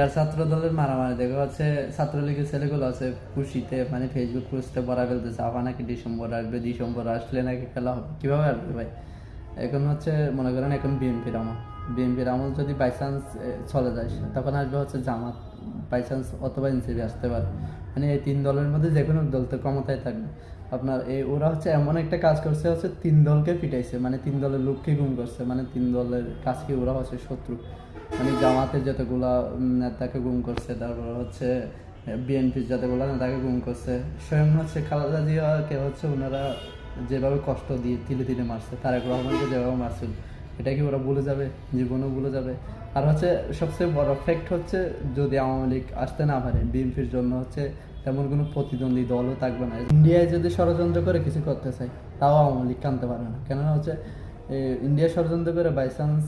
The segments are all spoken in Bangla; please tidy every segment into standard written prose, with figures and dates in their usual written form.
আর ছাত্র দলের মারামারি দেখা যাচ্ছে, ছাত্রলীগের ছেলেগুলো আছে খুশিতে মানে ফেসবুক পোস্টে ভরা ফেলতেছে আবার নাকি ডিসেম্বর আসবে, ডিসেম্বর আসলে নাকি খেলা হবে। কিভাবে আসবে ভাই? এখন হচ্ছে মনে করেন এখন বিএনপির আমল যদি বাই চান্স চলে যায়, তখন আসবে হচ্ছে জামাত, বাই চান্স অথবা এনসিপি আসতে পারে। মানে এই তিন দলের মধ্যে যে কোনো দল তো ক্ষমতায় থাকবে। আপনার এই ওরা হচ্ছে এমন একটা কাজ করছে, হচ্ছে তিন দলকে পিটাইছে, মানে তিন দলের লোককে গুম করছে, মানে তিন দলের কাজকে ওরা হচ্ছে শত্রু। মানে জামাতের যতগুলা নেতাকে গুম করছে, তারপর হচ্ছে বিএনপির যতগুলা নেতাকে গুম করছে, স্বয়ং হচ্ছে খালেদা জিয়াকে হচ্ছে ওনারা যেভাবে কষ্ট দিয়ে তিলে তিলে মারছে, তারেক রহমানকে যেভাবে মারছিল, এটা কি ওরা ভুলে যাবে? জীবনেও ভুলে যাবে। আর হচ্ছে সবচেয়ে বড় ফ্যাক্ট হচ্ছে, যদি আওয়ামী লীগ আসতে না পারে, বিএনপির জন্য হচ্ছে তেমন কোনো প্রতিদ্বন্দ্বী দলও থাকবে না। ইন্ডিয়ায় যদি ষড়যন্ত্র করে কিছু করতে চায়, তাও আওয়ামী লীগ কানতে পারবে না। কেননা হচ্ছে ইন্ডিয়া ষড়যন্ত্র করে বাই চান্স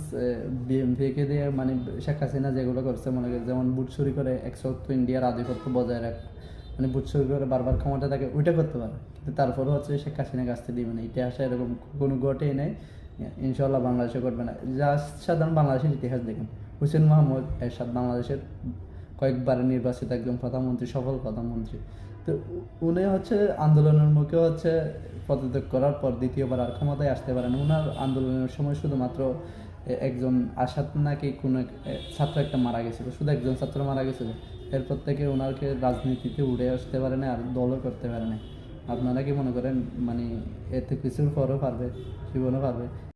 বিএনপিকে দিয়ে, মানে শেখ হাসিনা যেগুলো করছে, মনে করি যেমন বুট চুরি করে একশো ইন্ডিয়ার আধিপত্য বজায় রাখ, মানে বুট চুরি করে বারবার ক্ষমতা থাকে, ওইটা করতে পারে। কিন্তু তারপরে হচ্ছে শেখ হাসিনা কাছতে দিবে না। ইতিহাসে এরকম কোনো ঘটেই নেই, ইনশাল্লাহ বাংলাদেশে ঘটবে না। যা সাধারণ বাংলাদেশের ইতিহাস দেখুন, হুসেন মাহমুদ এরশাদ বাংলাদেশের কয়েকবার নির্বাচিত একজন প্রধানমন্ত্রী, সফল প্রধানমন্ত্রী। তো উনি হচ্ছে আন্দোলনের মুখে হচ্ছে পদত্যাগ করার পর দ্বিতীয়বার আর ক্ষমতায় আসতে পারেন। ওনার আন্দোলনের সময় শুধুমাত্র একজন আসাদ নাকি কোনো ছাত্র একটা মারা গেছিল, শুধু একজন ছাত্র মারা গেছিল। এরপর থেকে ওনাকে রাজনীতিতে উঠে আসতে পারে না, আর দলও করতে পারে না। আপনারা কি মনে করেন মানে এতে কিছুর পরও পারবে, জীবনও পারবে?